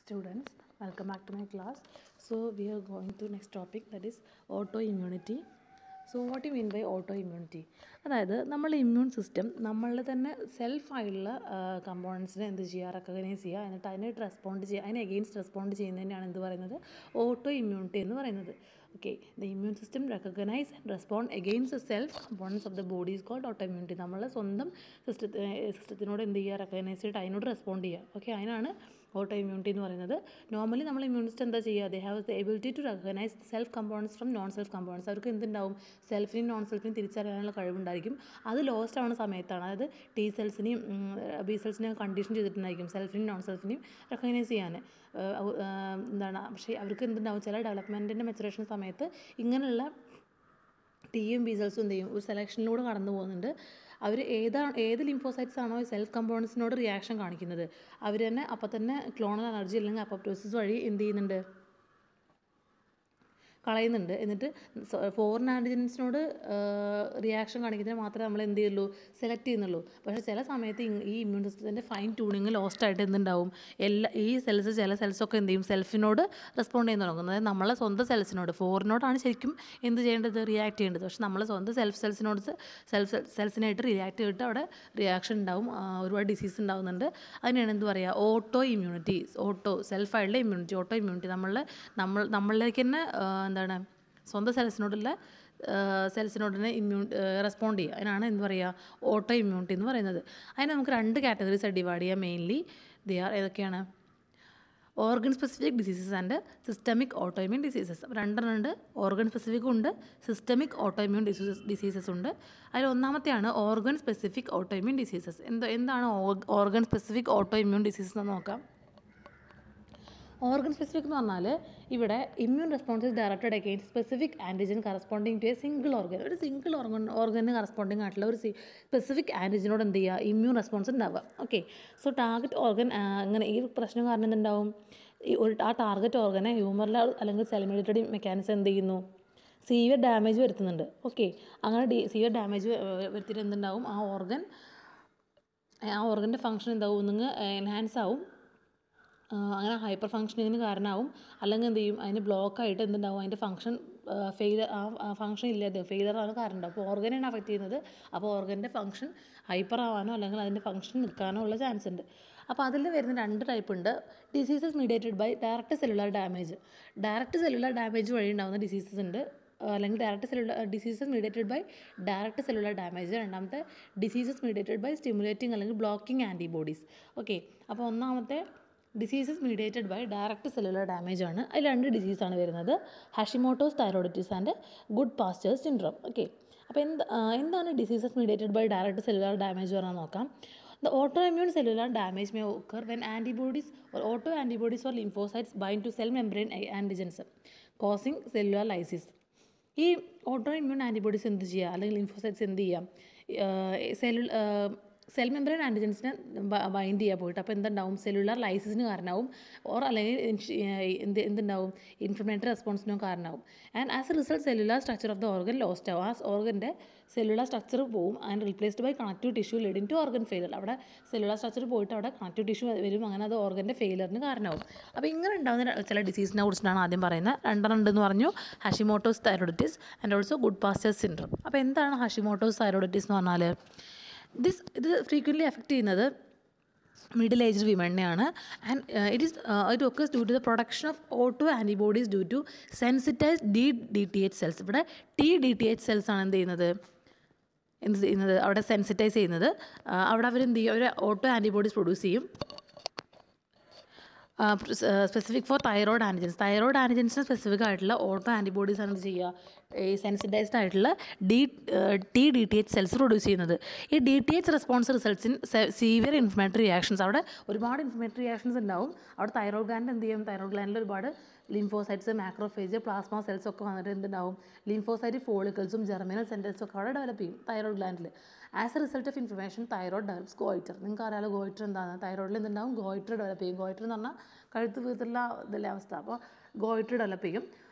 Students, welcome back to my class. So we are going to next topic, that is autoimmunity. So what do you mean by autoimmunity? അതായത് നമ്മളുടെ immune system നമ്മളുടെ തന്നെ സെൽഫായിട്ടുള്ള കമ്പോണൻസിനെ എന്ത് ചെയ്യുക, recognise ചെയ്യുക, എന്നിട്ട് അതിനായിട്ട് റെസ്പോണ്ട് ചെയ്യുക, അതിന് എഗെയിൻസ്റ്റ് റെസ്പോണ്ട് ചെയ്യുന്നതിനാണ് എന്ത് പറയുന്നത്, ഓട്ടോ ഇമ്മ്യൂണിറ്റി എന്ന് പറയുന്നത്. Okay, the immune system recognise and respond against the self components of the body is called auto immunity. നമ്മളെ സ്വന്തം സിസ്റ്റത്തിനോട് എന്ത് ചെയ്യുക, റെക്കഗ്നൈസ് ചെയ്തിട്ട് അതിനോട് റെസ്പോണ്ട് ചെയ്യുക. ഓക്കെ, അതിനാണ് ഓട്ടോ ഇമ്മ്യൂണിറ്റി എന്ന് പറയുന്നത്. നോർമലി നമ്മൾ ഇമ്മ്യൂൺ സിസ്റ്റം എന്താ ചെയ്യുക, they have the ability to recognise self components from non self components. അവർക്ക് എന്തുണ്ടാവും, സെൽഫിനെയും നോൺ സെൽഫിനെയും തിരിച്ചറിയാനുള്ള കഴിവുണ്ടായിരിക്കും. അത് ലോസ്റ്റ് ആവുന്ന സമയത്താണ്, അതായത് ടി സെൽസിനെയും ബി സെൽസിനെയും കണ്ടീഷൻ ചെയ്തിട്ടുണ്ടായിരിക്കും സെൽഫിനെയും നോൺ സെൽഫിനെയും റെക്കഗ്നൈസ് ചെയ്യാൻ. എന്താണ്, പക്ഷേ അവർക്ക് എന്തുണ്ടാവും, ചില ഡെവലപ്മെൻറ്റിൻ്റെ മെച്ചുറേഷൻ സമയത്ത് ഇങ്ങനെയുള്ള ടിയും ബി സെൽസും എന്ത് ചെയ്യും, ഒരു സെലക്ഷനിലൂടെ കടന്നു പോകുന്നുണ്ട്. അവർ ഏത് ലിംഫോസൈറ്റ്സ് ആണോ സെൽഫ് കമ്പോണൻസിനോട് റിയാക്ഷൻ കാണിക്കുന്നത്, അവർ തന്നെ അപ്പം തന്നെ ക്ലോണൽ എനർജി അല്ലെങ്കിൽ അപ്പോപ്റ്റോസിസ് വഴി എന്ത് ചെയ്യുന്നുണ്ട്, കളയുന്നുണ്ട്. എന്നിട്ട് ഫോറിൻ ആൻറ്റിജൻസിനോട് റിയാക്ഷൻ കാണിക്കുന്നതിന് മാത്രമേ നമ്മൾ എന്ത് ചെയ്യുള്ളൂ, സെലക്ട് ചെയ്യുന്നുള്ളൂ. പക്ഷേ ചില സമയത്ത് ഈ ഇമ്മ്യൂൺ സിസ്റ്റത്തിൻ്റെ ഫൈൻ ട്യൂണിങ് ലോസ്റ്റായിട്ട് എന്തുണ്ടാവും, ഈ ചില സെൽസൊക്കെ എന്ത് ചെയ്യും, സെൽഫിനോട് റെസ്പോണ്ട് ചെയ്യുന്ന തുടങ്ങും. അതായത് നമ്മളെ സ്വന്തം സെൽസിനോട്, ഫോറിനോടാണ് ശരിക്കും എന്ത് ചെയ്യേണ്ടത്, റിയാക്ട് ചെയ്യേണ്ടത്. പക്ഷേ നമ്മളെ സ്വന്തം സെൽസിനായിട്ട് റിയാക്ട് ചെയ്തിട്ട് അവിടെ റിയാക്ഷൻ ഉണ്ടാവും, ഒരുപാട് ഡിസീസ് ഉണ്ടാവുന്നുണ്ട്. അതിനാണ് എന്ത് പറയുക, ഓട്ടോ ഇമ്മ്യൂണിറ്റി. സെൽഫായിട്ടുള്ള ഇമ്മ്യൂണിറ്റി, ഓട്ടോ ഇമ്മ്യൂണിറ്റി. നമ്മളിലേക്ക് തന്നെ എന്താണ്, സ്വന്തം സെൽസിനോട് തന്നെ റെസ്പോണ്ട് ചെയ്യുക. അതിനാണ് എന്ത് പറയുക, ഓട്ടോ ഇമ്മ്യൂണിറ്റി എന്ന് പറയുന്നത്. അതിന് നമുക്ക് രണ്ട് കാറ്റഗറീസായിട്ട് ഡിവൈഡ് ചെയ്യാം. മെയിൻലി ഏതൊക്കെയാണ്, organ specific diseases and systemic autoimmune diseases. രണ്ടെണ്ണം ഉണ്ട്, ഓർഗൻ സ്പെസിഫിക് ഉണ്ട്, സിസ്റ്റമിക് ഓട്ടോഇമ്യൂൺ ഡിസീസസ് ഉണ്ട്. അതിൽ ഒന്നാമത്തെയാണ് ഓർഗൻ സ്പെസിഫിക് ഓട്ടോഇമ്യൂൺ ഡിസീസസ്. എന്താണ് ഓർഗൻ സ്പെസിഫിക് ഓട്ടോഇമ്യൂൺ ഡിസീസസ് എന്ന് നോക്കാം. ഓർഗൻ സ്പെസിഫിക് എന്ന് പറഞ്ഞാൽ ഇവിടെ immune response is directed against specific antigen corresponding to a single organ. ഒരു സിംഗിൾ ഓർഗന് കറസ്പോണ്ടിങ് ആയിട്ടുള്ള ഒരു സ്പെസിഫിക് ആൻറ്റിജനോട് എന്ത് ചെയ്യുക, ഇമ്മ്യൂൺ റെസ്പോൺസ് ഉണ്ടാവുക. ഓക്കെ, സോ ടാർഗറ്റ് ഓർഗൻ അങ്ങനെ ഈ പ്രശ്നം കാരണം എന്തുണ്ടാവും, ആ ടാർഗറ്റ് ഓർഗനെ ഹ്യൂമറിൽ അല്ലെങ്കിൽ സെൽ മീഡിയേറ്റഡ് മെക്കാനിസം എന്ത് ചെയ്യുന്നു, സീവിയർ ഡാമേജ് വരുത്തുന്നുണ്ട്. ഓക്കെ, അങ്ങനെ സീവിയർ ഡാമേജ് വരുത്തിയിട്ട് എന്തുണ്ടാവും, ആ ഓർഗൻ്റെ ഫങ്ഷൻ എന്താവും, ഒന്നുകിൽ എൻഹാൻസ് ആവും, അങ്ങനെ ഹൈപ്പർ ഫങ്ഷനിങ്ങിന് കാരണമാവും, അല്ലെങ്കിൽ എന്ത് ചെയ്യും, അതിന് ബ്ലോക്കായിട്ട് എന്തുണ്ടാവും, അതിൻ്റെ ഫങ്ഷൻ ഫങ്ഷൻ ഇല്ലാതെ ഫെയിലറാണ് കാരണം ഉണ്ടാവും. അപ്പോൾ ഓർഗനാണ് അഫക്റ്റ് ചെയ്യുന്നത്. അപ്പോൾ ഓർഗൻ്റെ ഫങ്ഷൻ ഹൈപ്പർ ആവാനോ അല്ലെങ്കിൽ അതിൻ്റെ ഫങ്ഷൻ നിൽക്കാനോ ഉള്ള ചാൻസ് ഉണ്ട്. അപ്പോൾ അതിൽ വരുന്ന രണ്ട് ടൈപ്പ് ഉണ്ട്. Diseases mediated by direct cellular damage. Direct cellular damage വഴി ഉണ്ടാകുന്ന ഡിസീസസ് ഉണ്ട്, അല്ലെങ്കിൽ diseases mediated by direct cellular damage. രണ്ടാമത്തെ ഡിസീസസ് മീഡിയേറ്റഡ് ബൈ സ്റ്റിമുലേറ്റിംഗ് അല്ലെങ്കിൽ ബ്ലോക്കിംഗ് ആൻറ്റിബോഡീസ്. ഓക്കെ, അപ്പോൾ ഒന്നാമത്തെ diseases mediated by direct cellular damage ആണ്. അതിൽ രണ്ട് ഡിസീസാണ് വരുന്നത്, Hashimoto's thyroiditis and Goodpasture's syndrome. Okay, അപ്പോൾ എന്താണ് diseases mediated by direct cellular damage പറഞ്ഞാൽ നോക്കാം. The autoimmune cellular damage may occur when antibodies or autoantibodies or lymphocytes bind to cell membrane antigens, causing cellular lysis. ഈ auto immune antibodies എന്ത് ചെയ്യുക, അല്ലെങ്കിൽ lymphocytes എന്ത് ചെയ്യാം, സെൽ മെംബ്രെയിൻ ആൻറ്റിജൻസിനെ ബൈൻഡ് ചെയ്യാൻ പോയിട്ട് അപ്പോൾ എന്തുണ്ടാവും, സെല്ലുലാർ ലൈസിസിന് കാരണമാവും, അല്ലെങ്കിൽ എന്തുണ്ടാവും, ഇൻഫ്ലമേറ്ററി റെസ്പോൺസിനും കാരണമാവും. And as a result cellular structure of the organ lost ആവും. ആ ഓർഗൻ്റെ സെല്ലുലാർ സ്ട്രക്ചർ പോവും and replaced by connective tissue leading to organ failure. അവിടെ സെല്ലുലാർ സ്ട്രക്ചർ പോയിട്ട് അവിടെ കണക്റ്റീവ് ടിഷ്യൂ വരും, അങ്ങനെ അത് ഓർഗൻ്റെ ഫെയിലറിന് കാരണമാവും. അപ്പോൾ ഇങ്ങനെ ഉണ്ടാകുന്ന ചില ഡിസീസിനെ കുറിച്ചിട്ടാണ് ആദ്യം പറയുന്നത്. രണ്ടെണ്ണം ഉണ്ടെന്ന് പറഞ്ഞു, Hashimoto's thyroiditis and also Goodpasture's syndrome. അപ്പോൾ എന്താണ് ഹാഷിമോട്ടോസ് തൈറോയിഡിറ്റിസ് എന്ന് പറഞ്ഞാൽ, ഇത് ഫ്രീക്വൻ്റ്ലി എഫക്റ്റ് ചെയ്യുന്നത് മിഡിൽ ഏജ്ഡ് വിമണിനെയാണ്. And it occurs due to the production of auto antibodies due to sensitised DTH cells. ഇവിടെ DTH സെൽസ് ആണ് എന്ത് ചെയ്യുന്നത് അവിടെ സെൻസിറ്റൈസ് ചെയ്യുന്നത്. അവിടെ അവരെന്ത് ചെയ്യും, അവർ ഓട്ടോ ആൻറ്റിബോഡീസ് പ്രൊഡ്യൂസ് ചെയ്യും, സ്പെസിഫിക് ഫോർ തൈറോയ്ഡ് ആൻറ്റിജൻസിന് സ്പെസിഫിക് ആയിട്ടുള്ള ഓട്ടോ ആൻറ്റിബോഡീസ് ആണ് എന്ത് ചെയ്യുക, ഈ സെൻസിറ്റൈസ്ഡ് ആയിട്ടുള്ള DTH സെൽസ് പ്രൊഡ്യൂസ് ചെയ്യുന്നത്. ഈ DTH response results in severe inflammatory reactions. അവിടെ ഒരുപാട് ഇൻഫ്ലമേറ്ററി റിയാക്ഷൻസ് ഉണ്ടാവും. അവിടെ തൈറോയ്ഡ് ഗ്ലാൻഡ് എന്ത് ചെയ്യും, തൈറോയ്ഡ് ഗ്ലാൻഡിൽ ഒരുപാട് ലിംഫോസൈറ്റ്സ്, മാക്രോഫേജ്, പ്ലാസ്മ സെൽസ് ഒക്കെ വന്നിട്ട് എന്തുണ്ടാവും, ലിംഫോസൈറ്റ് ഫോളിക്കിൾസും ജെർമിനൽ സെൻറ്റേഴ്സും ഒക്കെ അവിടെ ഡെവലപ്പ് ചെയ്യും തൈറോയ്ഡ് ഗ്ലാൻഡിൽ. As a result of inflammation thyroid develops goitre. നിങ്ങൾക്ക് അറിയാലോ ഗോയിറ്റർ എന്താണ്, തൈറോയ്ഡിൽ എന്തുണ്ടാവും, ഗോയിറ്റർ ഡെവലപ്പ് ചെയ്യും. ഗോയിറ്റർ എന്ന് പറഞ്ഞാൽ കഴുത്ത് വീർത്തുള്ള ഇതല്ലേ അവസ്ഥ. അപ്പോൾ ഗോയിറ്റർ ഡെവലപ്പ് ചെയ്യും.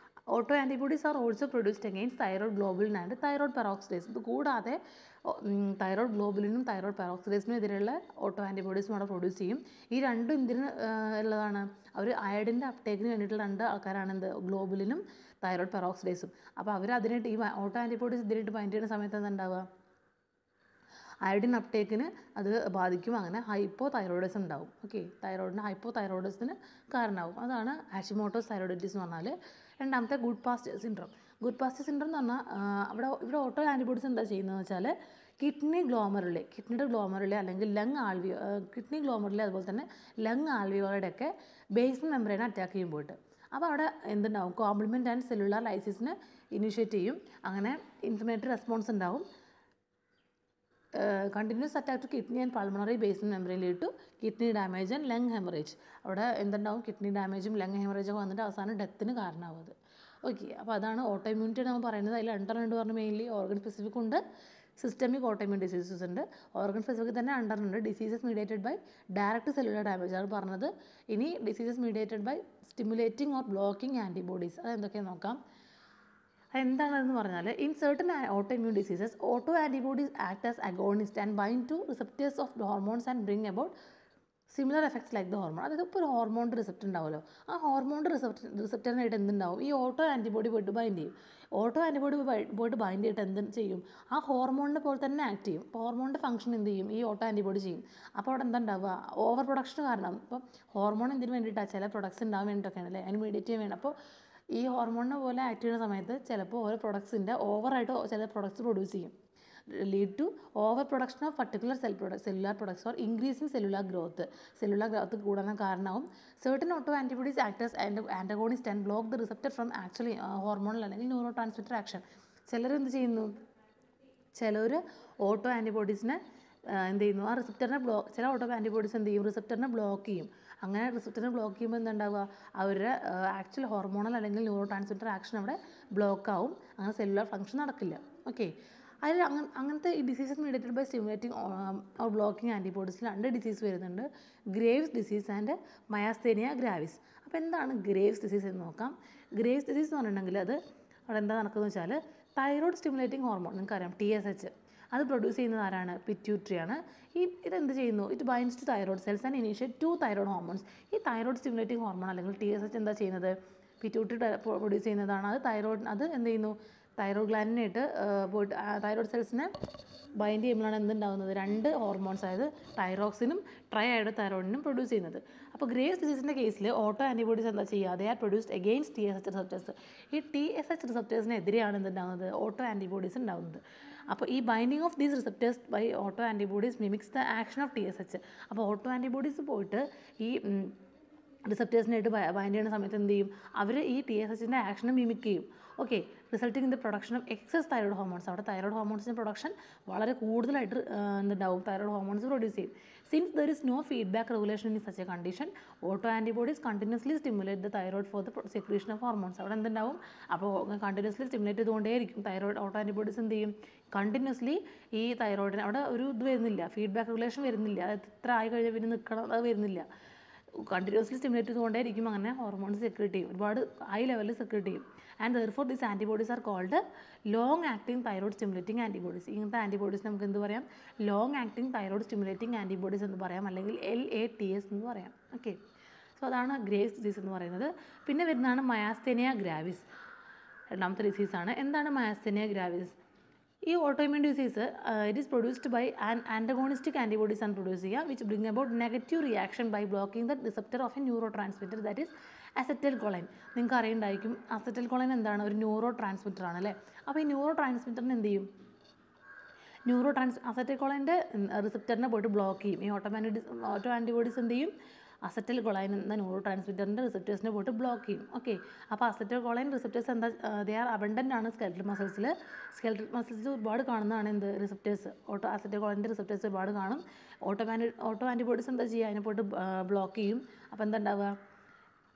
Auto antibodies are also produced against thyroid globulin and thyroid peroxidase. ഇത് കൂടാതെ തൈറോയ്ഡ് ഗ്ലോബുലിനും തൈറോയ്ഡ് പെറോക്സിഡേസിനും എതിരെയുള്ള ഓട്ടോ ആൻറ്റിബോഡീസും അവിടെ പ്രൊഡ്യൂസ് ചെയ്യും. ഈ രണ്ടും എന്തിന് ഉള്ളതാണ്? അവർ അയഡിൻ്റെ അപ്ടേക്കിന് വേണ്ടിയിട്ടുള്ള രണ്ട് ആൾക്കാരാണ് എന്ത്, ഗ്ലോബുലിനും തൈറോയ്ഡ് പെറോക്സിഡേസും. അപ്പോൾ അവർ അതിനായിട്ട് ഈ ഓട്ടോ ആൻറ്റിബോഡീസ് ഇതിനായിട്ട് ബൈൻഡ് ചെയ്യുന്ന സമയത്ത് എന്താ അയഡിൻ അപ്ടേക്കിന് അത് ബാധിക്കും. അങ്ങനെ ഹൈപ്പോ തൈറോയിഡിസം ഉണ്ടാവും. ഓക്കെ, തൈറോയിഡിന് ഹൈപ്പോ തൈറോയിഡിസത്തിന് കാരണമാവും. അതാണ് ഹാഷിമോട്ടോസ് തൈറോയിഡിറ്റിസ് എന്ന് പറഞ്ഞാൽ. രണ്ടാമത്തെ good pastor syndrome. Good pastor syndrome എന്ന് പറഞ്ഞാൽ ഇവിടെ ഓട്ടോ ആൻറ്റിബോഡീസ് എന്താ ചെയ്യുന്നതെന്ന് വെച്ചാൽ കിഡ്നിയുടെ ഗ്ലോമറിലെ അല്ലെങ്കിൽ കിഡ്നി ഗ്ലോമറിലെ അതുപോലെ തന്നെ ലങ് ആൽവിയോളുടെയൊക്കെ ബേസ്മെന്റ് മെംബ്രെയിനെ അറ്റാക്ക് ചെയ്യും പോയിട്ട്. അപ്പോൾ അവിടെ എന്തുണ്ടാവും, കോംപ്ലിമെൻറ്റ് ആൻഡ് സെല്ലുലാർ ലൈസിസിന് ഇനിഷ്യേറ്റ് ചെയ്യും. അങ്ങനെ ഇൻഫ്ലമേറ്ററി റെസ്പോൺസ് ഉണ്ടാവും. Continuous attack to kidney and pulmonary basement membrane lead to kidney damage and lung haemorrhage. അവിടെ എന്തുണ്ടാവും, കിഡ്നി ഡാമേജും ലങ് ഹെമറേജൊക്കെ വന്നിട്ട് അവസാനം ഡെത്തിന് കാരണമാവും. ഓക്കെ, അപ്പോൾ അതാണ് ഓട്ടോ ഇമ്മ്യൂണിറ്റി നമ്മൾ പറയുന്നത്. അതിൽ അണ്ടറുണ്ട് പറഞ്ഞ് മെയിൻലി ഓർഗൻ സ്പെസിഫിക് ഉണ്ട്, സിസ്റ്റമിക് ഓട്ടോ ഇമ്മ്യൂൺ ഡിസീസസ് ഉണ്ട്. ഓർഗൻ സ്പെസിഫിക് തന്നെ അണ്ടറുണ്ട്, diseases mediated by direct cellular damage ആണ് പറഞ്ഞത്. ഇനി diseases mediated by stimulating or blocking antibodies, അതെന്തൊക്കെയാണെന്ന് നോക്കാം. എന്താണെന്ന് പറഞ്ഞാൽ in certain auto immune diseases auto antibodies act as agonist and bind to receptors of hormones and bring about similar effects like the hormone. അതായത് ഇപ്പോൾ ഒരു ഹോർമോണിൻ്റെ receptor ഉണ്ടാവുമല്ലോ, ആ ഹോർമോണിൻ്റെ റിസപ്റ്ററിനായിട്ട് എന്തുണ്ടാവും, ഈ ഓട്ടോ ആൻറ്റിബോഡി പോയിട്ട് ബൈൻഡ് ചെയ്യും. ഓട്ടോ ആൻറ്റിബോഡി പോയിട്ട് ബൈൻഡ് ചെയ്തിട്ട് എന്ത് ചെയ്യും, ആ ഹോർമോണിനെ പോലെ തന്നെ ആക്ട് ചെയ്യും. അപ്പോൾ ഹോർമോണിൻ്റെ ഫംഗ്ഷൻ എന്ത് ചെയ്യും, ഈ ഓട്ടോ ആൻറ്റിബോഡി ചെയ്യും. അപ്പോൾ അവിടെ എന്താ ഉണ്ടാവുക, ഓവർ പ്രൊഡക്ഷൻ കാരണം. ഇപ്പോൾ ഹോർമോൺ എന്തിനു വേണ്ടിയിട്ടാണ്, ചില പ്രൊഡക്ട്സ് ഉണ്ടാകാൻ വേണ്ടിയിട്ടൊക്കെയാണ് അല്ലേ, അതിന് മീഡിയേറ്റ് ചെയ്യാൻ വേണം. അപ്പോൾ ഈ ഹോർമോണിനെ പോലെ ആക്ട് ചെയ്യുന്ന സമയത്ത് ചിലപ്പോൾ ഓരോ പ്രൊഡക്ട്സിൻ്റെ ഓവറായിട്ട് ചില പ്രൊഡക്ട്സ് പ്രൊഡ്യൂസ് ചെയ്യും. Lead to over production of particular cellular products or increasing cellular growth കൂടാൻ കാരണമാവും. Certain auto antibodies actors antagonist and block the receptor from actually hormonal അല്ലെങ്കിൽ ന്യൂറോ ട്രാൻസ്മിറ്റർ ആക്ഷൻ. ചിലർ എന്ത് ചെയ്യുന്നു, ചിലർ ഓട്ടോ ആൻറ്റിബോഡീസിനെ എന്ത് ചെയ്യുന്നു, ആ റിസപ്റ്ററിനെ ചില ഓട്ടോ ആൻറ്റിബോഡീസ് എന്ത് ചെയ്യും, റിസപ്റ്ററിനെ ബ്ലോക്ക് ചെയ്യും. അങ്ങനെ റിസപ്റ്ററിനെ ബ്ലോക്ക് ചെയ്യുമ്പോൾ എന്താണ്ടാവുക, അവരുടെ ആക്ച്വൽ ഹോർമോണൽ അല്ലെങ്കിൽ ന്യൂറോ ട്രാൻസ്മിറ്റർ ആക്ഷൻ അവിടെ ബ്ലോക്ക് ആവും. അങ്ങനെ സെല്ലുലാർ ഫംഗ്ഷൻ നടക്കില്ല. ഓക്കെ, അതിൽ അങ്ങനത്തെ ഈ diseases mediated by stimulating or blocking ആൻറ്റിബോഡീസിൽ രണ്ട് ഡിസീസ് വരുന്നുണ്ട്, Graves disease and myasthenia gravis. അപ്പോൾ എന്താണ് ഗ്രേവ്സ് ഡിസീസ് എന്ന് നോക്കാം. ഗ്രേവ്സ് ഡിസീസ് എന്ന് പറഞ്ഞിട്ടുണ്ടെങ്കിൽ അവിടെ എന്താ നടക്കുന്നത് വെച്ചാൽ തൈറോയ്ഡ് സ്റ്റിമുലേറ്റിംഗ് ഹോർമോൺ നിങ്ങൾക്കറിയാം TSH, അത് പ്രൊഡ്യൂസ് ചെയ്യുന്നത് ആരാണ്, പിറ്റ്യൂട്ടറിയാണ്. ഇതെന്ത് ചെയ്യുന്നു, it binds to thyroid cells and initiate to thyroid hormones. ഈ തൈറോയ്ഡ് സ്റ്റിമുലേറ്റിംഗ് ഹോർമോൺ അല്ലെങ്കിൽ TSH എന്താ ചെയ്യുന്നത്, പിറ്റ്യൂട്ടറി പ്രൊഡ്യൂസ് ചെയ്യുന്നതാണ്. അത് എന്ത് ചെയ്യുന്നു, തൈറോയ്ഡ് ഗ്ലാൻഡിനായിട്ട് പോയിട്ട് തൈറോയ്ഡ് സെൽസിനെ ബൈൻഡ് ചെയ്യുമ്പോഴാണ് എന്തുണ്ടാകുന്നത്, രണ്ട് ഹോർമോൺസ്, അതായത് തൈറോക്സിനും ട്രൈ തൈറോയിഡിനും പ്രൊഡ്യൂസ് ചെയ്യുന്നത്. അപ്പോൾ ഗ്രേവ്സ് ഡിസീസിൻ്റെ കേസിൽ ഓട്ടോ ആൻറ്റിബോഡീസ് എന്താ ചെയ്യുക, they are produced against TSH receptors. ഈ TSH റിസപ്റ്റേഴ്സിനെതിരെയാണ് എന്തുണ്ടാകുന്നത്, ഓട്ടോ ആൻറ്റിബോഡീസ് ഉണ്ടാകുന്നത്. അപ്പോൾ ഈ binding of these receptors by auto antibodies mimics the action of TSH. അപ്പോൾ ഓട്ടോ ആൻറ്റിബോഡീസ് പോയിട്ട് ഈ റിസപ്റ്റേഴ്സിനായിട്ട് ബൈൻഡ് ചെയ്യുന്ന സമയത്ത് എന്ത് ചെയ്യും, അവർ ഈ TSHൻ്റെ ആക്ഷനെ മിമിക് ചെയ്യും. Okay, resulting in the production of excess thyroid hormones. അവിടെ തൈറോയ്ഡ് ഹോർമോൺസിൻ്റെ പ്രൊഡക്ഷൻ വളരെ കൂടുതലായിട്ട് എന്തുണ്ടാവും, തൈറോയ്ഡ് ഹോർമോൺസ് പ്രൊഡ്യൂസ് ചെയ്യും. Since there is no feedback regulation in such a condition auto antibodies continuously stimulate the thyroid for the secretion of hormones. അവിടെ എന്തുണ്ടാവും, അപ്പോൾ continuously stimulate ചെയ്തുകൊണ്ടേയിരിക്കും തൈറോയ്ഡ്. ഓട്ടോ ആൻറ്റിബോഡീസ് എന്ത് ചെയ്യും, കണ്ടിന്യൂസ്ലി ഈ തൈറോയിഡിന് അവിടെ ഒരു ഇത് വരുന്നില്ല, ഫീഡ്ബാക്ക് റെഗുലേഷൻ വരുന്നില്ല, അത് എത്ര ആയി കഴിഞ്ഞാൽ പിന്നെ നിൽക്കണം, അത് വരുന്നില്ല. കണ്ടിന്യൂസ്ലി സ്റ്റിമുലേറ്റ് ചെയ്തുകൊണ്ടേയിരിക്കും. അങ്ങനെ ഹോർമോൺസ് സെക്രീറ്റ് ചെയ്യും, ഒരുപാട് ഹൈ ലെവലിൽ സെക്രീറ്റ് ചെയ്യും. And therefore these antibodies are called long acting thyroid stimulating antibodies. ഇങ്ങനത്തെ ആൻറ്റിബോഡീസ് നമുക്ക് എന്ത് പറയാം, long acting thyroid stimulating antibodies എന്ന് പറയാം, അല്ലെങ്കിൽ LATS എന്ന് പറയാം. ഓക്കെ, സോ അതാണ് ഗ്രേവ്സ് ഡിസീസ് എന്ന് പറയുന്നത്. പിന്നെ വരുന്നതാണ് മയാസ്തേനിയ ഗ്രാവിസ്, രണ്ടാമത്തെ ഡിസീസാണ്. എന്താണ് മയാസ്തേനിയ ഗ്രാവിസ്? ഈ autoimmune disease it is produced by antagonistic antibodies ആണ് പ്രൊഡ്യൂസ് ചെയ്യുക, which bring about negative reaction by blocking the receptor of a neuro transmitter that is acetylcholine. നിങ്ങൾക്ക് അറിയുണ്ടായിരിക്കും അസറ്റൈൽ കൊളൈൻ എന്താണ്, ഒരു ന്യൂറോ ട്രാൻസ്മിറ്റർ ആണ് അല്ലേ. അപ്പോൾ ഈ ന്യൂറോ ട്രാൻസ്മിറ്ററിന് എന്ത് ചെയ്യും, അസറ്റൈൽ കൊളൈൻ്റെ റിസപ്റ്ററിനെ പോയിട്ട് ബ്ലോക്ക് ചെയ്യും. ഈ ഓട്ടോ ആൻറ്റിബോഡീസ് എന്ത് ചെയ്യും, അസറ്റൈൽ കൊളൈൻ എന്ന ന്യൂറോ ട്രാൻസ്മിറ്ററിൻ്റെ റിസപ്റ്റേഴ്സിനെ പോയിട്ട് ബ്ലോക്ക് ചെയ്യും. ഓക്കെ, അപ്പോൾ അസറ്റൈൽ കൊളൈൻ റിസപ്റ്റേഴ്സ് എന്താ, ദേ ആർ അബണ്ടൻ്റ് ആണ് സ്കെൽറ്റൽ മസിൽസിൽ. സ്കെൽറ്റൽ മസിൽസിൽ ഒരുപാട് കാണുന്നതാണ് എന്ത്, റിസപ്റ്റേഴ്സ്. അസറ്റൈൽ കൊളൈൻ്റെ റിസപ്റ്റേഴ്സ് ഒരുപാട് കാണും. ഓട്ടോ ആൻറ്റിബോഡീസ് എന്താ ചെയ്യുക, അതിനെ പോയിട്ട് ബ്ലോക്ക് ചെയ്യും. അപ്പോൾ എന്താ ഉണ്ടാവുക,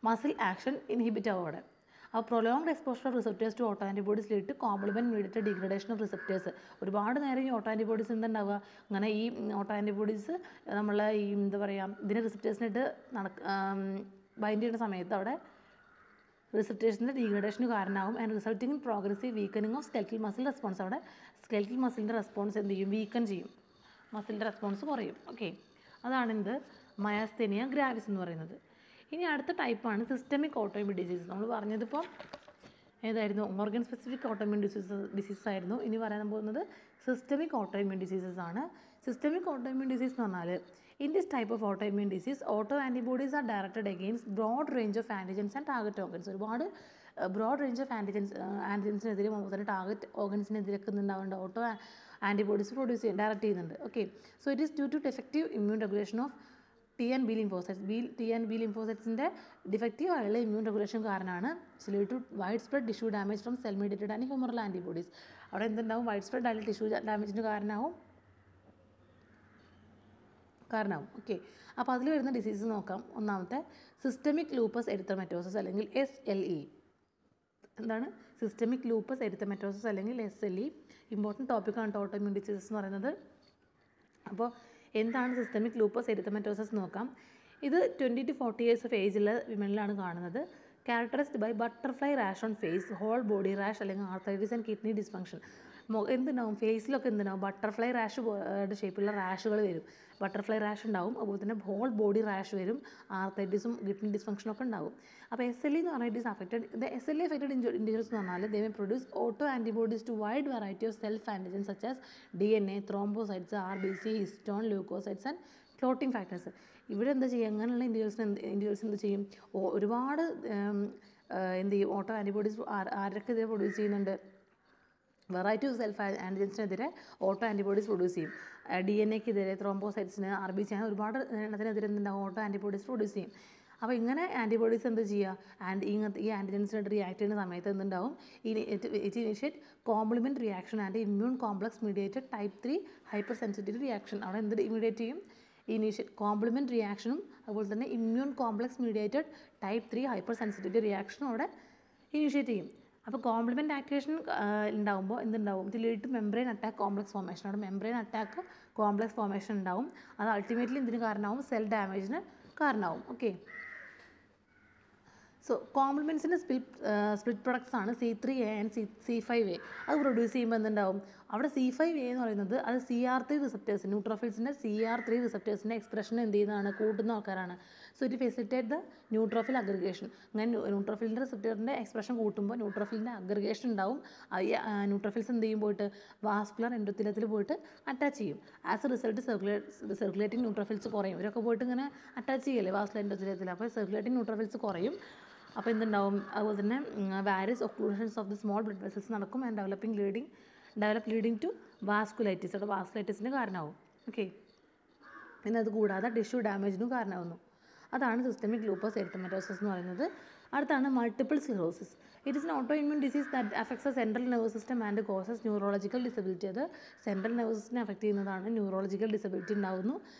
മസിൽ ആക്ഷൻ ഇൻഹിബിറ്റ് ആവും അവിടെ. അപ്പോൾ prolonged exposure of receptors to auto antibodies lead to complement mediated degradation of receptors. ഒരുപാട് നേരം ഈ ഓട്ടോ ആൻറ്റിബോഡീസ് എന്തുണ്ടാവുക, അങ്ങനെ ഈ ഓട്ടോ ആൻറ്റിബോഡീസ് നമ്മളെ ഈ എന്താ പറയുക, ഇതിൻ്റെ റിസപ്റ്റേഴ്സിനായിട്ട് ബൈൻഡ് ചെയ്യുന്ന സമയത്ത് അവിടെ റിസപ്റ്റേഴ്സിൻ്റെ ഡീഗ്രഡേഷന് കാരണമാകും and resulting in progressive weakening of skeletal muscle response. അവിടെ സ്കെൽറ്റൽ മസിലിൻ്റെ റെസ്പോൺസ് എന്ത് ചെയ്യും? വീക്കൻ ചെയ്യും, മസിലിൻ്റെ റെസ്പോൺസ് കുറയും. ഓക്കെ, അതാണ് എന്ത് മയാസ്തേനിയ ഗ്രാവിസ് എന്ന് പറയുന്നത്. ഇനി അടുത്ത ടൈപ്പാണ് സിസ്റ്റമിക് ഓട്ടോഇമ്യൂൺ ഡിസീസ്. നമ്മൾ പറഞ്ഞതിപ്പോൾ ഏതായിരുന്നു? ഓർഗൻ സ്പെസിഫിക് ഓട്ടോഇമ്യൂൺ ഡിസീസ് ആയിരുന്നു. ഇനി പറയാൻ പോകുന്നത് സിസ്റ്റമിക് ഓട്ടോഇമ്യൂൺ ഡിസീസസ് ആണ്. സിസ്റ്റമിക് ഓട്ടോഇമ്യൂൺ ഡിസീസ് എന്ന് പറഞ്ഞാൽ in this type of autoimmune disease auto antibodies are directed against broad range of antigens and target organs. ഒരുപാട് ബ്രോഡ് റേഞ്ച് ഓഫ് ആൻറ്റിജൻസിനെതിരെ തന്നെ ടാർഗറ്റ് ഓർഗൻസിനെതിരൊക്കെ ഉണ്ടാവേണ്ട ഓട്ടോ ആൻറ്റിബോഡീസ് പ്രൊഡ്യൂസ് ചെയ്യും, direct ചെയ്യുന്നുണ്ട്. Okay, so it is due to defective immune regulation of T and B lymphocytes. T and B ലിംഫോസൈറ്റ്സിൻ്റെ defective ആയുള്ള immune regulation കാരണമാണ് lead to widespread tissue damage from cell mediated and humoral antibodies. അവിടെ എന്തുണ്ടാവും? Widespread ആയിട്ടുള്ള tissue ഡാമേജിന് കാരണമാവും. Okay, അപ്പോൾ അതിൽ വരുന്ന ഡിസീസ് നോക്കാം. ഒന്നാമത്തെ സിസ്റ്റമിക് ലൂപ്പസ് എരിത്തമെറ്റോസിസ് അല്ലെങ്കിൽ SLE. എന്താണ് സിസ്റ്റമിക് ലൂപ്പസ് എരിത്തമെറ്റോസിസ് അല്ലെങ്കിൽ SLE? ഇമ്പോർട്ടൻറ്റ് ടോപ്പിക്കാണ് ഓട്ടോഇമ്യൂൺ ഡിസീസസ് എന്ന് പറയുന്നത്. അപ്പോൾ എന്താണ് സിസ്റ്റമിക് ലൂപ്പസ് എരിത്തമെറ്റോസിസ് നോക്കാം. ഇത് 20 to 40 years ഓഫ് ഏജുള്ള വിമനിലാണ് കാണുന്നത്. Characterised by butterfly rash on face, whole body rash അല്ലെങ്കിൽ ആർത്രൈറ്റിസ് ആൻഡ് കിഡ്നി ഡിസ്ഫങ്ഷൻ. എന്തുണ്ടാവും? ഫേസിലൊക്കെ എന്തുണ്ടാവും? ബട്ടർഫ്ലൈ റാഷ് ഷേപ്പിലുള്ള റാഷുകൾ വരും. ബട്ടർഫ്ലൈ റാഷ് ഉണ്ടാവും, അതുപോലെ തന്നെ ഹോൾ ബോഡി റാഷ് വരും, ആർത്രൈറ്റിസും കിഡ്നി ഡിസ്ഫങ്ഷനും ഒക്കെ ഉണ്ടാവും. അപ്പോൾ SLE എന്ന് പറഞ്ഞാൽ it is affected SLE affected individuals എന്ന് പറഞ്ഞാൽ they may produce auto antibodies to wide variety of self antigen such as DNA, thrombocytes, RBC, histone, leucocytes and clotting factors. ഇവിടെ എന്താ ചെയ്യുക? അങ്ങനെയുള്ള ഇൻഡിവിജ്വൽസ് എന്ത് ചെയ്യും? ഒരുപാട് എന്ത് ചെയ്യും? ഓട്ടോ ആൻറ്റിബോഡീസ് ആരൊക്കെ ഇതിനെ പ്രൊഡ്യൂസ് ചെയ്യുന്നുണ്ട്? വെറൈറ്റി ഓഫ് സെൽഫ് ആൻറ്റിജൻസിനെതിരെ ഓട്ടോ ആൻറ്റിബോഡീസ് പ്രൊഡ്യൂസ് ചെയ്യും. DNAക്കെതിരെ, ത്രോംബോസൈറ്റ്സിന്, RBC അങ്ങനെ ഒരുപാട് എണ്ണത്തിനെതിരെ എന്തുണ്ടാവും? ഓട്ടോ ആൻറ്റിബോഡീസ് പ്രൊഡ്യൂസ് ചെയ്യും. അപ്പോൾ ഇങ്ങനെ ആൻറ്റിബോഡീസ് എന്ത് ചെയ്യുക? ഈ ആൻറ്റിജൻസിനായിട്ട് റിയാക്ട് ചെയ്യുന്ന സമയത്ത് എന്തുണ്ടാവും? It initiate complement reaction and immune complex mediated type 3 hyper sensitivity reaction. അവിടെ എന്ത് ഇമീഡിയേറ്റ് ചെയ്യും? കോംപ്ലിമെൻറ്റ് റിയാക്ഷനും അതുപോലെ തന്നെ immune complex mediated type 3 hyper sensitivity റിയാക്ഷനും അവിടെ ഇനിഷ്യേറ്റ് ചെയ്യും. അപ്പോൾ കോംപ്ലിമെൻറ്റ് ആക്ടിവേഷൻ ഉണ്ടാകുമ്പോൾ എന്തുണ്ടാവും? ഇത് lead to membrane attack complex formation. അവിടെ മെംബ്രെയിൻ അറ്റാക്ക് കോംപ്ലക്സ് ഫോർമേഷൻ ഉണ്ടാവും. അത് അൾട്ടിമേറ്റ്ലി എന്തിന് കാരണമാവും? സെൽ ഡാമേജിന് കാരണമാവും. ഓക്കെ, സോ കോംപ്ലിമെൻറ്റ്സിൻ്റെ സ്പ്ലിറ്റ് പ്രൊഡക്ട്സ് ആണ് C3A ആൻഡ് C5A. അത് പ്രൊഡ്യൂസ് ചെയ്യുമ്പോൾ എന്തുണ്ടാവും? അവിടെ C5A എന്ന് പറയുന്നത് അത് CR3 റിസപ്റ്റേഴ്സ്, ന്യൂട്രോഫിൽസിൻ്റെ CR3 റിസപ്റ്റേഴ്സിൻ്റെ എക്സ്പ്രഷൻ എന്ത് ചെയ്യുന്നതാണ്? കൂട്ടുന്ന ആൾക്കാരാണ്. So it facilitate the neutrophil aggregation. അങ്ങനെ ന്യൂട്രോഫിലിൻ്റെ റിസപ്റ്ററിൻ്റെ എക്സ്പ്രഷൻ കൂട്ടുമ്പോൾ ന്യൂട്രോഫിലിൻ്റെ അഗ്രിഗേഷൻ ഉണ്ടാവും. ന്യൂട്രോഫിൽസ് എന്ത് ചെയ്യും? പോയിട്ട് വാസ്കുലർ എൻഡോത്തീലിയത്തിൽ പോയിട്ട് അറ്റാച്ച് ചെയ്യും. As a result circulating neutrophils കുറയും. ഇവരൊക്കെ പോയിട്ട് ഇങ്ങനെ അറ്റാച്ച് ചെയ്യല്ലേ വാസ്കുലർ എൻഡോത്തീലിയത്തിൽ. അപ്പോൾ സർക്കുലേറ്റിംഗ് ന്യൂട്രോഫിൽസ് കുറയും. അപ്പോൾ എന്തുണ്ടാവും? അതുപോലെ തന്നെ various occlusions of the small blood vessels നടക്കും and develop leading to vasculitis. അവിടെ വാസ്കുലൈറ്റിസിന് കാരണമാവും. ഓക്കെ, പിന്നെ അത് കൂടാതെ ടിഷ്യൂ ഡാമേജിനും കാരണമാവുന്നു. അതാണ് സിസ്റ്റമിക് ലൂപ്പസ് എരിത്തമെറ്റോസിസ് എന്ന് പറയുന്നത്. അടുത്താണ് multiple sclerosis. It is an auto immune disease that affects central nervous system and causes neurological disability. അത് സെൻട്രൽ നെർവസ് സിസ്റ്റം അഫക്റ്റ് ചെയ്യുന്നതാണ്. ന്യൂറോളജിക്കൽ ഡിസബിലിറ്റി ഉണ്ടാകുന്നു.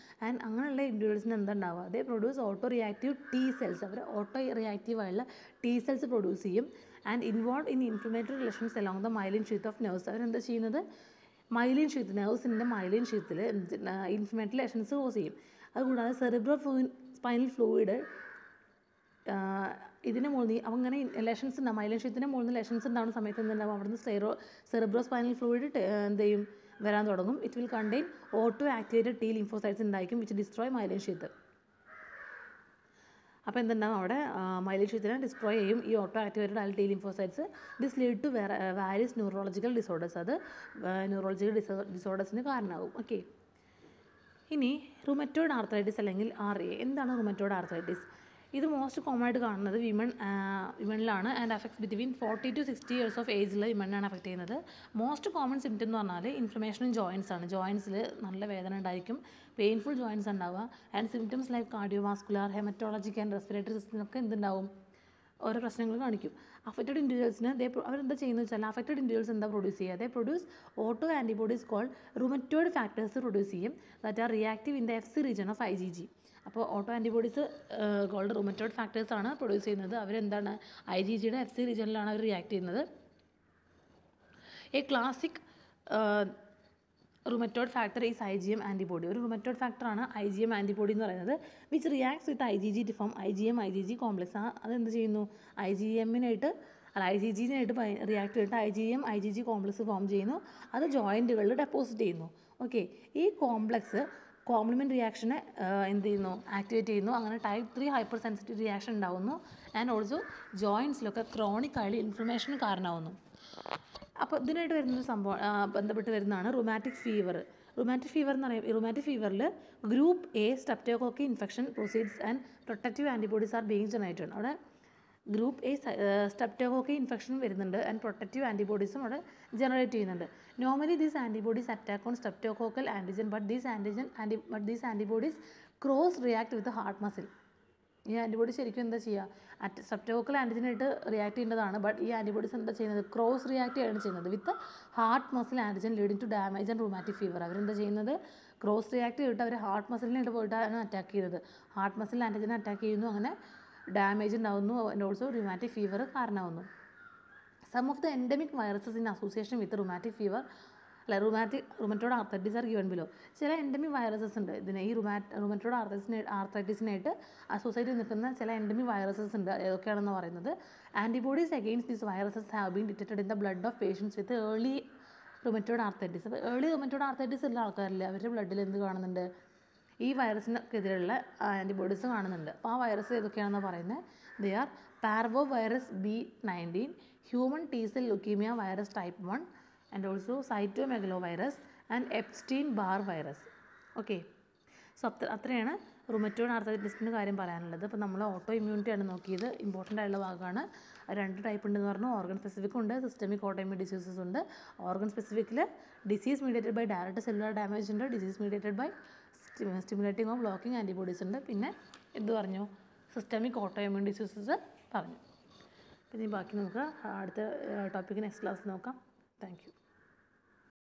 ആൻഡ് അങ്ങനെയുള്ള ഇൻഡിവിജ്വൽസിന് എന്താ ഉണ്ടാവുക? അതേ produce auto reactive T cells. അവർ ഓട്ടോ റിയാക്റ്റീവായുള്ള T സെൽസ് പ്രൊഡ്യൂസ് ചെയ്യും. And involve in inflammatory relations along the myelin sheath of nerves. അവരെന്താ ചെയ്യുന്നത്? മൈലിൻ ഷീത്ത്, നെർവ്സിൻ്റെ മൈലിൻ ഷീത്തിൽ ഇൻഫ്ലമേറ്ററി റിലേഷൻസ് കോസ് ചെയ്യും. അതുകൂടാതെ സെറിബ്രോ സ്പൈനൽ ഫ്ലൂയിഡ് ഇതിന് മുകളിൽ അങ്ങനെ ലെഷൻസ് ഉണ്ടാവും. മൈലിൻ ഷീത്തിൻ്റെ മുകളിൽ ലെഷൻസ് ഉണ്ടാകുന്ന സമയത്ത് എന്തുണ്ടാവും? അവിടുന്ന് സെറിബ്രോ സ്പൈനൽ ഫ്ലൂയിഡ് എന്ത് ചെയ്യും? വരാൻ തുടങ്ങും. It will contain auto activated T lymphocytes ഉണ്ടായിരിക്കും വിച്ച് ഡിസ്ട്രോയ് മൈലിൻ ഷീത്ത്. അപ്പോൾ എന്തുണ്ടാവും? അവിടെ മൈലിൻ ഷീത്തിനെ ഡിസ്ട്രോയ് ചെയ്യും ഈ auto activated T lymphocytes. This lead to various neurological disorders. അത് ന്യൂറോളജിക്കൽ ഡിസോർഡേഴ്സിന് കാരണമാകും. ഓക്കെ, ഇനി റുമറ്റോയ്ഡ് ആർത്രൈറ്റിസ് അല്ലെങ്കിൽ RA. എന്താണ് റുമറ്റോയ്ഡ് ആർത്രൈറ്റിസ്? ഇത് മോസ്റ്റ് കോമൺ ആയിട്ട് കാണുന്നത് വിമണിലാണ് and affects between 40 to 60 years of ഏജിൽ വിമണിനാണ് അഫക്റ്റ് ചെയ്യുന്നത്. മോസ്റ്റ് കോമൺ സിംറ്റം എന്ന് പറഞ്ഞാൽ ഇൻഫ്ലമേഷൻ ജോയിൻസ് ആണ്. ജോയിൻസിൽ നല്ല വേദന ഉണ്ടായിരിക്കും, പെയിൻഫുൾ ജോയിൻസ് ഉണ്ടാവുക. And symptoms like cardiovascular, haematologic and respiratory സിസ്റ്റത്തിനൊക്കെ എന്തുണ്ടാവും? ഓരോ പ്രശ്നങ്ങൾ കാണിക്കും. അഫക്റ്റഡ് ഇൻഡിവിജ്വൽസിന് അവരെന്താ ചെയ്യുന്നത് വെച്ചാൽ അഫക്റ്റഡ് ഇൻഡിവിജ്വൽസ് എന്താ പ്രൊഡ്യൂസ് ചെയ്യുക? They produce auto antibodies called rheumatoid factors produce ചെയ്യും that are reactive in the FC region of IgG. അപ്പോൾ auto antibodies called rheumatoid factors ആണ് പ്രൊഡ്യൂസ് ചെയ്യുന്നത്. അവരെന്താണ്? IgGയുടെ FC റീജിയനിലാണ് അവർ റിയാക്ട് ചെയ്യുന്നത്. A classic rheumatoid factor is IgM antibody. ഒരു റുമറ്റോയ്ഡ് ഫാക്ടറാണ് IgM ആൻറ്റിബോഡി എന്ന് പറയുന്നത്. Which reacts with IgG to form IgM-IgG complex. അതെന്ത് ചെയ്യുന്നു? IgM-നായിട്ട് IgG-നായിട്ട് റിയാക്ട് ചെയ്തിട്ട് IgM-IgG കോംപ്ലക്സ് ഫോം ചെയ്യുന്നു. അത് ജോയിൻറ്റുകളിൽ ഡെപ്പോസിറ്റ് ചെയ്യുന്നു. ഓക്കെ, ഈ കോംപ്ലക്സ് കോംപ്ലിമെൻറ്റ് റിയാക്ഷനെ എന്ത് ചെയ്യുന്നു? ആക്ടിവേറ്റ് ചെയ്യുന്നു. അങ്ങനെ ടൈപ്പ് 3 ഹൈപ്പർ സെൻസിറ്റീവ് റിയാക്ഷൻ ഉണ്ടാവുന്നു. ആൻഡ് ഓൾസോ ജോയിൻസിലൊക്കെ ക്രോണിക് ആയിട്ട് ഇൻഫ്ലമേഷന് കാരണമാവുന്നു. അപ്പോൾ ഇതിനായിട്ട് വരുന്നൊരു സംഭവം ബന്ധപ്പെട്ട് വരുന്നതാണ് റുമാറ്റിക് ഫീവർ. റുമാറ്റിക് ഫീവർ എന്ന് പറയുമ്പോൾ റുമാറ്റിക് ഫീവറിൽ group A streptococci infection proceeds and protective antibodies are being generated. അവിടെ ഗ്രൂപ്പ് എ സ്ട്രെപ്റ്റോകോക്കി ഇൻഫെക്ഷൻ വരുന്നുണ്ട് ആൻഡ് പ്രൊട്ടക്റ്റീവ് ആൻറ്റിബോഡീസും അവിടെ ജനറേറ്റ് ചെയ്യുന്നുണ്ട്. Normally these antibodies attack on streptococcal antigen but these antibodies cross react with heart muscle. ഈ antibody ശരിക്കും എന്താ ചെയ്യുക? Streptococcal ആൻറ്റിജനായിട്ട് റിയാക്ട് ചെയ്യേണ്ടതാണ്. ബട്ട് ഈ ആൻറ്റിബോഡീസ് എന്താ ചെയ്യുന്നത്? ക്രോസ് റിയാക്ട് ചെയ്യുകയാണ് ചെയ്യുന്നത് with heart muscle antigen leading to damage and rheumatic fever. അവരെന്താ ചെയ്യുന്നത്? ക്രോസ് റിയാക്ട് ചെയ്തിട്ട് അവർ ഹാർട്ട് മസിലിനായിട്ട് പോയിട്ടാണ് അറ്റാക്ക് ചെയ്തത്. ഹാർട്ട് മസിൽ ആൻറ്റിജനെ അറ്റാക്ക് ചെയ്യുന്നു. അങ്ങനെ ഡാമേജ് ഉണ്ടാകുന്നു. ആൻഡ് ഓൾസോ റുമാറ്റിക് ഫീവർ കാരണമാവുന്നു. Some of the endemic viruses in association with rheumatic fever rheumatoid arthritis are given below. ചില എൻഡമിക് വൈറസസ് ഉണ്ട്. ഇതിന് ഈ റുമറ്റോയ്ഡ് ആർത്രൈറ്റിസിനായിട്ട് അസോസിയേറ്റ് നിൽക്കുന്ന ചില എൻഡമിക് വൈറസസ് ഉണ്ട്. ഏതൊക്കെയാണെന്ന് പറയുന്നത്, antibodies against these viruses have been detected in the blood of patients with early rheumatoid arthritis. അപ്പോൾ ഏർലി റുമറ്റോയ്ഡ് ആർത്രൈറ്റിസ് ഉള്ള ആൾക്കാരില്ലേ, അവരുടെ ബ്ലഡിൽ എന്ത് കാണുന്നുണ്ട്? ഈ വൈറസിനെതിരെയുള്ള ആൻറ്റിബോഡീസ് കാണുന്നുണ്ട്. അപ്പോൾ ആ വൈറസ് ഏതൊക്കെയാണെന്ന് പറയുന്നത്, they are parvo virus B19, human T cell leukaemia virus type 1 and also cytomegalovirus and Epstein Barr virus. Okay, so അത്രയാണ് റുമറ്റോയ്ഡ് ആർത്രൈറ്റിസിൻ്റെ കാര്യം പറയാനുള്ളത്. അപ്പോൾ നമ്മൾ ഓട്ടോ ഇമ്മ്യൂണിറ്റിയാണ് നോക്കിയത്. ഇമ്പോർട്ടൻ്റ് ആയിട്ടുള്ള ഭാഗമാണ്. 2 ടൈപ്പ് ഉണ്ടെന്ന് പറഞ്ഞു. ഓർഗൻ സ്പെസിഫിക് ഉണ്ട്, സിസ്റ്റമിക് ഓട്ടോഇമ്മ്യൂൺ ഡിസീസസ് ഉണ്ട്. ഓർഗൻ സ്പെസിഫിക്കിൽ disease mediated by direct cellular damage ഉണ്ട്, disease mediated by stimulating of blocking antibodies ഉണ്ട്. പിന്നെ എന്ത് പറഞ്ഞു? സിസ്റ്റമിക് ഓട്ടോഇമ്മ്യൂൺ ഡിസീസസ് പറഞ്ഞു. പിന്നെ ബാക്കി നമുക്ക് അടുത്ത ടോപ്പിക്ക് നെക്സ്റ്റ് ക്ലാസ് നോക്കാം. Thank you.